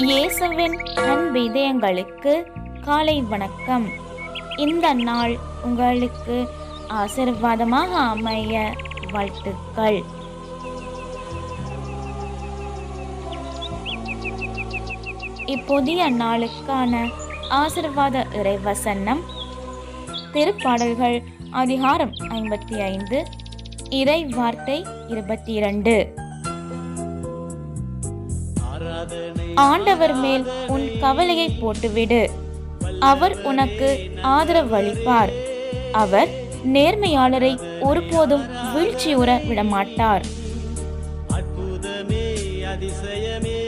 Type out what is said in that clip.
இயேசுவின் அன்பு இதயங்களுக்கு காலை வணக்கம். இந்த நாள் உங்களுக்கு ஆசீர்வாதமாக அமைய வாழ்த்துக்கள். இப்புதிய நாளுக்கான ஆசீர்வாத இறைவசனம் திருப்பாடல்கள் அதிகாரம் 55 இறை வார்த்தை 22. ஆண்டவர் மேல் உன் கவலையை போட்டுவிடு, அவர் உனக்கு ஆதரவளிப்பார். அவர் நேர்மையாளரை ஒருபோதும் வீழ்ச்சியுற விடமாட்டார். அற்புதமே அதிசயமே